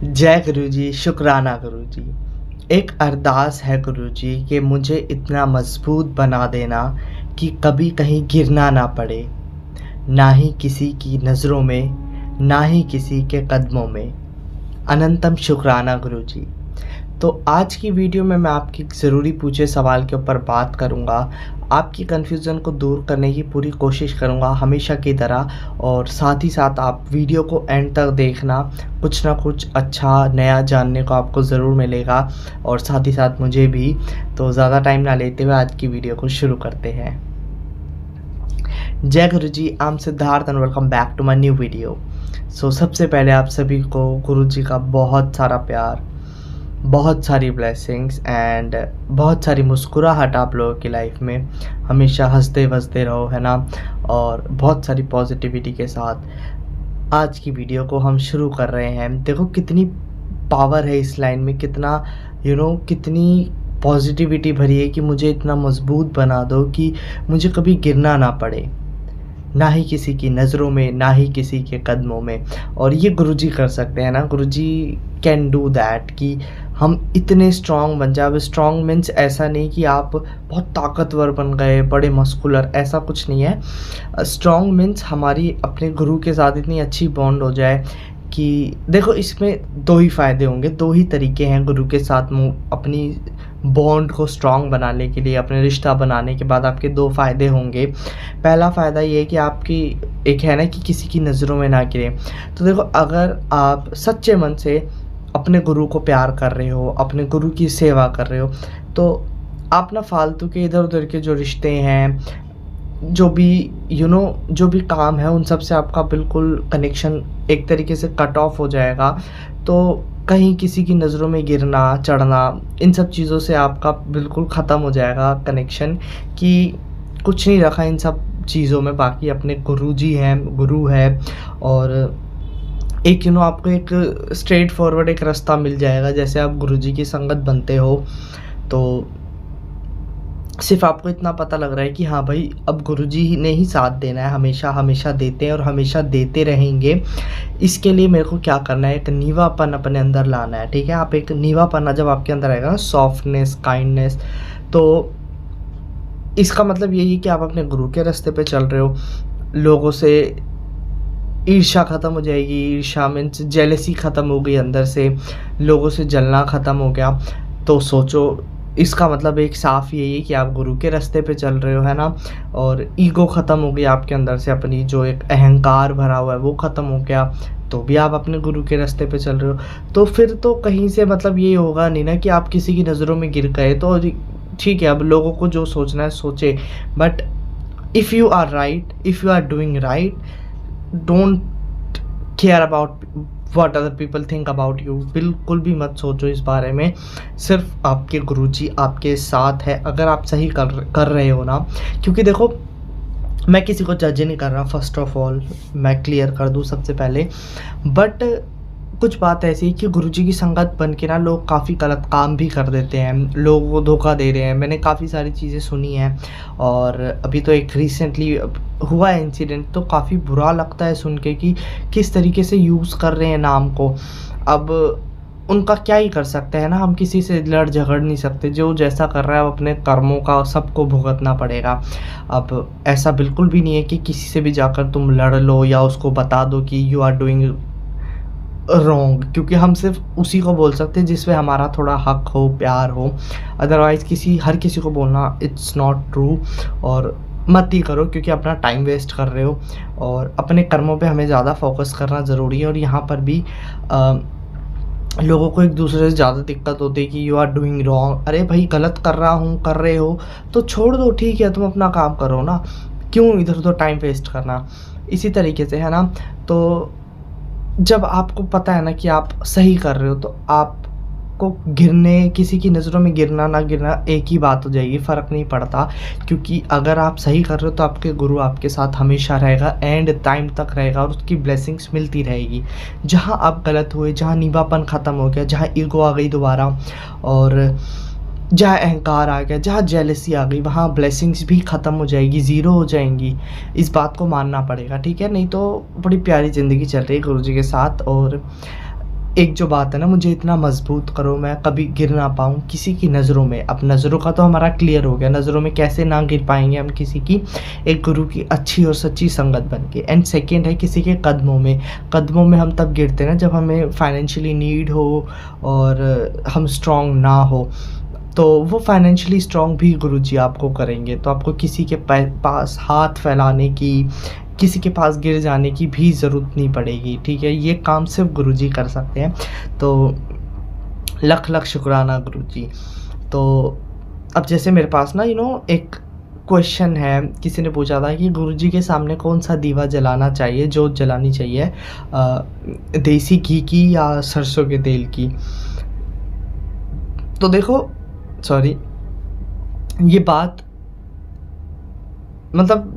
जय गुरु जी, शुक्राना गुरु जी। एक अरदास है गुरु जी कि मुझे इतना मज़बूत बना देना कि कभी कहीं गिरना ना पड़े, ना ही किसी की नज़रों में, ना ही किसी के कदमों में। अनंतम शुक्राना गुरु जी। तो आज की वीडियो में मैं आपके एक ज़रूरी पूछे सवाल के ऊपर बात करूँगा। आपकी कन्फ्यूज़न को दूर करने की पूरी कोशिश करूँगा हमेशा की तरह, और साथ ही साथ आप वीडियो को एंड तक देखना। कुछ ना कुछ अच्छा नया जानने को आपको ज़रूर मिलेगा, और साथ ही साथ मुझे भी। तो ज़्यादा टाइम ना लेते हुए आज की वीडियो को शुरू करते हैं। जय Guru ji, I am Siddharth and welcome back to my new video. सबसे पहले आप सभी को गुरु जी का बहुत सारा प्यार, बहुत सारी ब्लेसिंग्स एंड बहुत सारी मुस्कुराहट आप लोगों की लाइफ में। हमेशा हंसते वसते रहो, है ना। और बहुत सारी पॉजिटिविटी के साथ आज की वीडियो को हम शुरू कर रहे हैं। देखो कितनी पावर है इस लाइन में, कितना कितनी पॉजिटिविटी भरी है कि मुझे इतना मजबूत बना दो कि मुझे कभी गिरना ना पड़े, ना ही किसी की नज़रों में, ना ही किसी के कदमों में। और ये गुरुजी कर सकते हैं ना। गुरुजी कैन डू दैट कि हम इतने स्ट्रॉन्ग बन जाए। अब स्ट्रॉन्ग मीन्स ऐसा नहीं कि आप बहुत ताकतवर बन गए, बड़े मस्कुलर, ऐसा कुछ नहीं है। स्ट्रॉन्ग मीन्स हमारी अपने गुरु के साथ इतनी अच्छी बॉन्ड हो जाए कि देखो इसमें दो ही फ़ायदे होंगे, दो ही तरीके हैं गुरु के साथ अपनी बॉन्ड को स्ट्रॉन्ग बनाने के लिए। अपने रिश्ता बनाने के बाद आपके दो फ़ायदे होंगे। पहला फ़ायदा ये है कि आपकी एक है ना कि किसी की नज़रों में ना गिरे। तो देखो अगर आप सच्चे मन से अपने गुरु को प्यार कर रहे हो, अपने गुरु की सेवा कर रहे हो, तो आप ना फालतू के इधर उधर के जो रिश्ते हैं, जो भी जो भी काम है, उन सब से आपका बिल्कुल कनेक्शन एक तरीके से कट ऑफ हो जाएगा। तो कहीं किसी की नज़रों में गिरना, चढ़ना, इन सब चीज़ों से आपका बिल्कुल ख़त्म हो जाएगा कनेक्शन, कि कुछ नहीं रखा इन सब चीज़ों में। बाकी अपने गुरुजी हैं, गुरु है, और एक आपको एक स्ट्रेट फॉरवर्ड एक रास्ता मिल जाएगा। जैसे आप गुरुजी की संगत बनते हो तो सिर्फ आपको इतना पता लग रहा है कि हाँ भाई, अब गुरुजी ने ही साथ देना है, हमेशा हमेशा देते हैं और हमेशा देते रहेंगे। इसके लिए मेरे को क्या करना है, एक नीवापन अपने अंदर लाना है। ठीक है, आप एक नीवापन जब आपके अंदर आएगा ना, सॉफ्टनेस, काइंडनेस, तो इसका मतलब यही है कि आप अपने गुरु के रास्ते पे चल रहे हो। लोगों से ईर्ष्या ख़त्म हो जाएगी। ईर्ष्या मीन्स जेलसी ख़त्म हो गई अंदर से, लोगों से जलना ख़त्म हो गया। तो सोचो, इसका मतलब एक साफ़ यही है कि आप गुरु के रास्ते पे चल रहे हो, है ना। और ईगो ख़त्म हो गई आपके अंदर से, अपनी जो एक अहंकार भरा हुआ है वो ख़त्म हो गया, तो भी आप अपने गुरु के रास्ते पे चल रहे हो। तो फिर तो कहीं से मतलब ये होगा नहीं ना कि आप किसी की नज़रों में गिर गए। तो ठीक है, अब लोगों को जो सोचना है सोचे, but if you are right, if you are doing right, don't care about what other people think about you. बिल्कुल भी मत सोचो इस बारे में। सिर्फ आपके गुरुजी आपके साथ है अगर आप सही कर रहे हो ना। क्योंकि देखो, मैं किसी को जज नहीं कर रहा, फर्स्ट ऑफ ऑल मैं क्लियर कर दूं सबसे पहले। बट कुछ बात ऐसी है कि गुरुजी की संगत बन के ना लोग काफ़ी गलत काम भी कर देते हैं, लोगों को धोखा दे रहे हैं। मैंने काफ़ी सारी चीज़ें सुनी हैं, और अभी तो एक रिसेंटली हुआ है इंसिडेंट, तो काफ़ी बुरा लगता है सुन के कि किस तरीके से यूज़ कर रहे हैं नाम को। अब उनका क्या ही कर सकते हैं ना, हम किसी से लड़ झगड़ नहीं सकते। जो जैसा कर रहा है वो अपने कर्मों का सबको भुगतना पड़ेगा। अब ऐसा बिल्कुल भी नहीं है कि किसी से भी जाकर तुम लड़ लो या उसको बता दो कि यू आर डूइंग रॉन्ग, क्योंकि हम सिर्फ उसी को बोल सकते हैं जिसमें हमारा थोड़ा हक हो, प्यार हो। अदरवाइज़ हर किसी को बोलना इट्स नॉट ट्रू। और मत ही करो, क्योंकि अपना टाइम वेस्ट कर रहे हो। और अपने कर्मों पे हमें ज़्यादा फोकस करना ज़रूरी है। और यहाँ पर भी लोगों को एक दूसरे से ज़्यादा दिक्कत होती है कि यू आर डूइंग रॉन्ग। अरे भाई, गलत कर रहा हूँ, कर रहे हो तो छोड़ दो, ठीक है, तुम अपना काम करो ना, क्यों इधर उधर टाइम वेस्ट करना। इसी तरीके से, है ना। तो जब आपको पता है ना कि आप सही कर रहे हो, तो आपको किसी की नज़रों में गिरना ना गिरना एक ही बात हो जाएगी, फ़र्क नहीं पड़ता। क्योंकि अगर आप सही कर रहे हो तो आपके गुरु आपके साथ हमेशा रहेगा, एंड टाइम तक रहेगा, और उसकी ब्लेसिंग्स मिलती रहेगी। जहाँ आप गलत हुए, जहाँ नीवापन ख़त्म हो गया, जहाँ ईगो आ गई दोबारा, और जहाँ अहंकार आ गया, जहाँ जेलसी आ गई, वहाँ ब्लेसिंग्स भी ख़त्म हो जाएगी, ज़ीरो हो जाएंगी। इस बात को मानना पड़ेगा, ठीक है। नहीं तो बड़ी प्यारी ज़िंदगी चल रही है गुरुजी के साथ। और एक जो बात है ना, मुझे इतना मजबूत करो मैं कभी गिर ना पाऊँ किसी की नज़रों में। अब नज़रों का तो हमारा क्लियर हो गया, नज़रों में कैसे ना गिर पाएंगे हम किसी की, एक गुरु की अच्छी और सच्ची संगत बन के। एंड सेकेंड है किसी के कदमों में। कदमों में हम तब गिरते हैं ना जब हमें फाइनेंशियली नीड हो और हम स्ट्रॉन्ग ना हो, तो वो फाइनेंशियली स्ट्रॉन्ग भी गुरुजी आपको करेंगे। तो आपको किसी के पास हाथ फैलाने की, किसी के पास गिर जाने की भी ज़रूरत नहीं पड़ेगी, ठीक है। ये काम सिर्फ गुरुजी कर सकते हैं। तो लख लख शुक्राना गुरुजी। तो अब जैसे मेरे पास ना एक क्वेश्चन है, किसी ने पूछा था कि गुरुजी के सामने कौन सा दीवा जलाना चाहिए, जोत जलानी चाहिए, देसी घी की या सरसों के तेल की। तो देखो, सॉरी, ये बात मतलब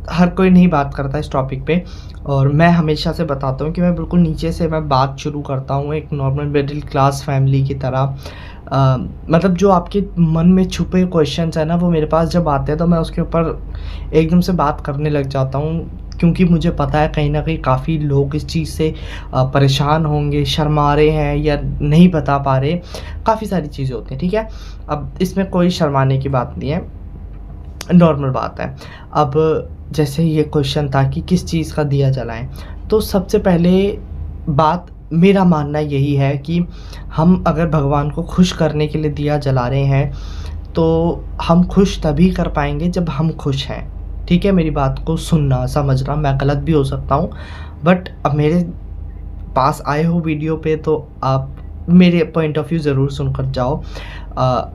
हर कोई नहीं बात करता इस टॉपिक पे, और मैं हमेशा से बताता हूँ कि मैं बिल्कुल नीचे से मैं बात शुरू करता हूँ एक नॉर्मल मिडिल क्लास फैमिली की तरह। मतलब जो आपके मन में छुपे क्वेश्चंस है ना, वो मेरे पास जब आते हैं तो मैं उसके ऊपर एकदम से बात करने लग जाता हूँ, क्योंकि मुझे पता है कहीं ना कहीं काफ़ी लोग इस चीज़ से परेशान होंगे, शर्मा रहे हैं या नहीं बता पा रहे, काफ़ी सारी चीज़ें होती हैं, ठीक है। अब इसमें कोई शर्माने की बात नहीं है, नॉर्मल बात है। अब जैसे ये क्वेश्चन था कि किस चीज़ का दिया जलाएं, तो सबसे पहले बात मेरा मानना यही है कि हम अगर भगवान को खुश करने के लिए दिया जला रहे हैं, तो हम खुश तभी कर पाएंगे जब हम खुश हैं, ठीक है। मेरी बात को सुनना, समझना, मैं गलत भी हो सकता हूँ, बट अब मेरे पास आए हो वीडियो पे तो आप मेरे पॉइंट ऑफ व्यू ज़रूर सुनकर जाओ।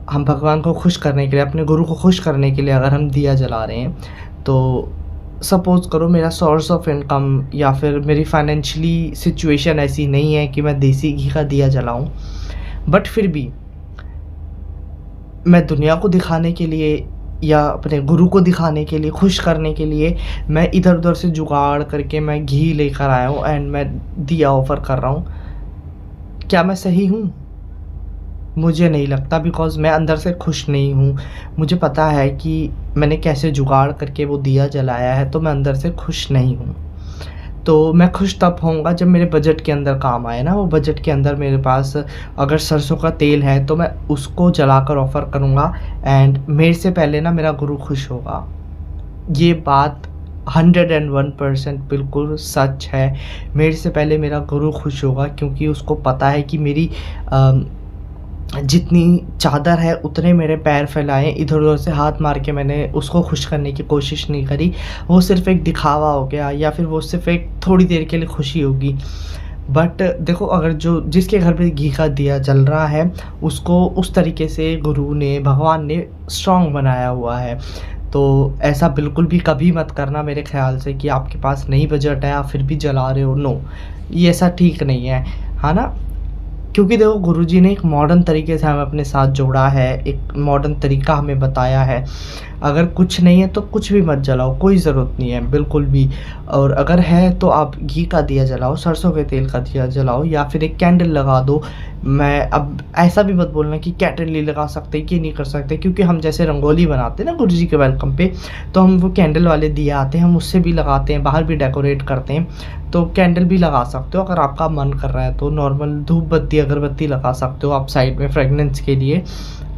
हम भगवान को खुश करने के लिए, अपने गुरु को खुश करने के लिए अगर हम दिया जला रहे हैं, तो सपोज़ करो मेरा सोर्स ऑफ इनकम या फिर मेरी फाइनेंशियली सिचुएशन ऐसी नहीं है कि मैं देसी घी का दिया जलाऊं, बट फिर भी मैं दुनिया को दिखाने के लिए या अपने गुरु को दिखाने के लिए, खुश करने के लिए मैं इधर उधर से जुगाड़ करके मैं घी लेकर आया हूँ एंड मैं दिया ऑफ़र कर रहा हूँ। क्या मैं सही हूँ? मुझे नहीं लगता, बिकॉज़ मैं अंदर से खुश नहीं हूँ। मुझे पता है कि मैंने कैसे जुगाड़ करके वो दिया जलाया है, तो मैं अंदर से खुश नहीं हूँ। तो मैं खुश तब होऊंगा जब मेरे बजट के अंदर काम आए ना, वो बजट के अंदर मेरे पास अगर सरसों का तेल है तो मैं उसको जलाकर ऑफ़र करूँगा एंड मेरे से पहले ना मेरा गुरु खुश होगा। ये बात 101% बिल्कुल सच है। मेरे से पहले मेरा गुरु खुश होगा, क्योंकि उसको पता है कि मेरी जितनी चादर है उतने मेरे पैर फैलाए, इधर उधर से हाथ मार के मैंने उसको खुश करने की कोशिश नहीं करी। वो सिर्फ़ एक दिखावा हो गया, या फिर वो सिर्फ़ एक थोड़ी देर के लिए खुशी होगी। बट देखो, अगर जिसके घर पे घी का दिया जल रहा है, उसको उस तरीके से गुरु ने, भगवान ने स्ट्रॉन्ग बनाया हुआ है। तो ऐसा बिल्कुल भी कभी मत करना मेरे ख़्याल से कि आपके पास नहीं बजट है, आप फिर भी जला रहे हो। नो, ये ऐसा ठीक नहीं है, हाँ ना। क्योंकि देखो, गुरुजी ने एक मॉडर्न तरीके से हमें अपने साथ जोड़ा है, एक मॉडर्न तरीका हमें बताया है। अगर कुछ नहीं है तो कुछ भी मत जलाओ, कोई ज़रूरत नहीं है बिल्कुल भी। और अगर है तो आप घी का दिया जलाओ, सरसों के तेल का दिया जलाओ, या फिर एक कैंडल लगा दो। मैं अब ऐसा भी मत बोलना कि कैंडल नहीं लगा सकते, कि नहीं कर सकते, क्योंकि हम जैसे रंगोली बनाते हैं ना गुरुजी के वेलकम पे, तो हम वो कैंडल वाले दिए आते हैं, हम उससे भी लगाते हैं, बाहर भी डेकोरेट करते हैं। तो कैंडल भी लगा सकते हो अगर आपका मन कर रहा है तो। नॉर्मल धूप बत्ती, अगरबत्ती लगा सकते हो आप साइड में फ्रेगनेंस के लिए,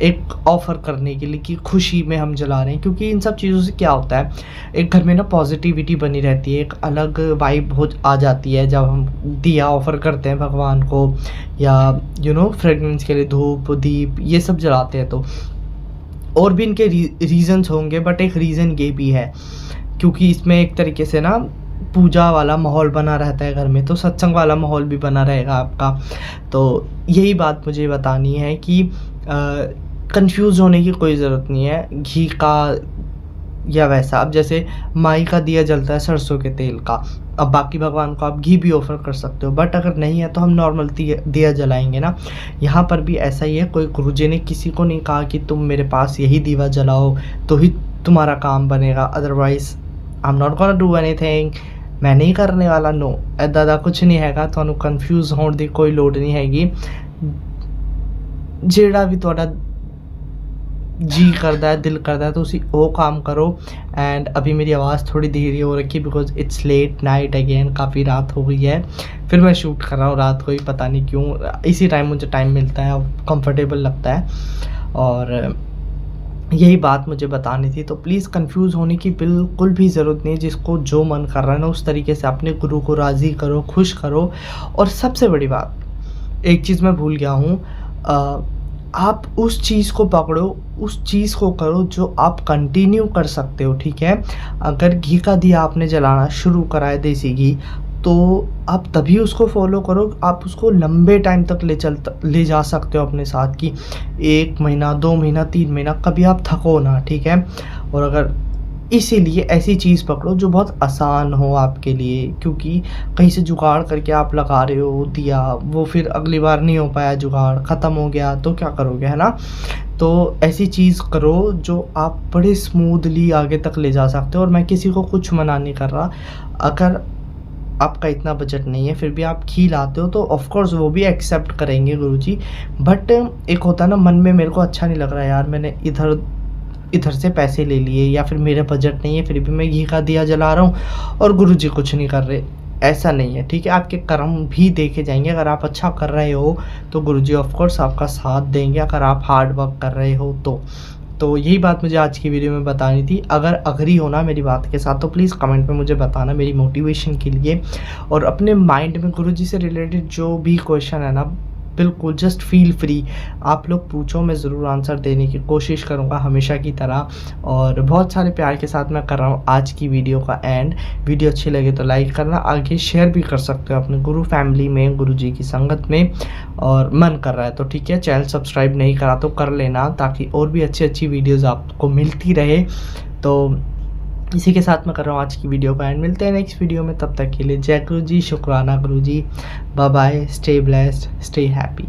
एक ऑफ़र करने के लिए कि खुशी में हम जला रहे हैं। क्योंकि इन सब चीज़ों से क्या होता है, एक घर में ना पॉजिटिविटी बनी रहती है, एक अलग वाइब आ जाती है जब हम दिया ऑफ़र करते हैं भगवान को, या फ्रेगनेंस के लिए धूप दीप ये सब जलाते हैं। तो और भी इनके रीज़न्स होंगे, बट एक रीज़न ये भी है क्योंकि इसमें एक तरीके से ना पूजा वाला माहौल बना रहता है घर में, तो सत्संग वाला माहौल भी बना रहेगा आपका। तो यही बात मुझे बतानी है कि कंफ्यूज होने की कोई ज़रूरत नहीं है घी का या वैसा। अब जैसे माई का दिया जलता है सरसों के तेल का, अब बाकी भगवान को आप घी भी ऑफ़र कर सकते हो, बट अगर नहीं है तो हम नॉर्मल दिया जलाएंगे ना। यहाँ पर भी ऐसा ही है, कोई गुरुजी ने किसी को नहीं कहा कि तुम मेरे पास यही दीवा जलाओ तो ही तुम्हारा काम बनेगा, otherwise I am not gonna do anything, मैं नहीं करने वाला। नो, इदा दा कुछ नहीं हैगा, ਤੁਹਾਨੂੰ कन्फ्यूज़ होने की कोई लोड़ नहीं हैगी। ਜਿਹੜਾ भी ਤੁਹਾਡਾ जी करता है, दिल करता है तो उसी वो काम करो। एंड अभी मेरी आवाज़ थोड़ी धीरे हो रखी है because it's late night again, काफ़ी रात हो गई है। फिर मैं शूट कर रहा हूँ रात को ही, पता नहीं क्यों इसी टाइम मुझे टाइम मिलता है और कंफर्टेबल लगता है। और यही बात मुझे बतानी थी, तो प्लीज़ कंफ्यूज होने की बिल्कुल भी ज़रूरत नहीं है। जिसको जो मन कर रहा है ना उस तरीके से अपने गुरु को राज़ी करो, खुश करो। और सबसे बड़ी बात, एक चीज़ मैं भूल गया हूँ, आप उस चीज़ को पकड़ो, उस चीज़ को करो जो आप कंटिन्यू कर सकते हो, ठीक है? अगर घी का दिया आपने जलाना शुरू करा है, देसी घी, तो आप तभी उसको फ़ॉलो करो। आप उसको लंबे टाइम तक ले जा सकते हो अपने साथ, कि 1 महीना, 2 महीना, 3 महीना, कभी आप थको ना, ठीक है? और अगर इसीलिए ऐसी चीज़ पकड़ो जो बहुत आसान हो आपके लिए, क्योंकि कहीं से जुगाड़ करके आप लगा रहे हो दिया, वो फिर अगली बार नहीं हो पाया, जुगाड़ ख़त्म हो गया तो क्या करोगे, है ना? तो ऐसी चीज़ करो जो आप बड़े स्मूथली आगे तक ले जा सकते हो। और मैं किसी को कुछ मना नहीं कर रहा, अगर आपका इतना बजट नहीं है फिर भी आप घी लाते हो तो ऑफ़ कोर्स वो भी एक्सेप्ट करेंगे गुरुजी। बट एक होता है ना मन में, मेरे को अच्छा नहीं लग रहा यार, मैंने इधर से पैसे ले लिए या फिर मेरा बजट नहीं है फिर भी मैं घी का दिया जला रहा हूँ और गुरुजी कुछ नहीं कर रहे। ऐसा नहीं है, ठीक है? आपके कर्म भी देखे जाएँगे। अगर आप अच्छा कर रहे हो तो गुरुजी ऑफ़ कोर्स आपका साथ देंगे, अगर आप हार्ड वर्क कर रहे हो तो। तो यही बात मुझे आज की वीडियो में बतानी थी। अगर एग्री हो ना मेरी बात के साथ तो प्लीज़ कमेंट में मुझे बताना मेरी मोटिवेशन के लिए। और अपने माइंड में गुरुजी से रिलेटेड जो भी क्वेश्चन है ना, बिल्कुल जस्ट फ़ील फ्री, आप लोग पूछो, मैं ज़रूर आंसर देने की कोशिश करूँगा हमेशा की तरह। और बहुत सारे प्यार के साथ मैं कर रहा हूँ आज की वीडियो का एंड। वीडियो अच्छी लगे तो लाइक करना, आगे शेयर भी कर सकते हो अपने गुरु फैमिली में, गुरुजी की संगत में। और मन कर रहा है तो ठीक है, चैनल सब्सक्राइब नहीं करा तो कर लेना, ताकि और भी अच्छी वीडियोज़ आपको मिलती रहे। तो इसी के साथ मैं कर रहा हूँ आज की वीडियो का एंड। मिलते हैं नेक्स्ट वीडियो में, तब तक के लिए जय गुरु जी, शुक्राना Guru ji, bye bye, stay blessed, stay happy.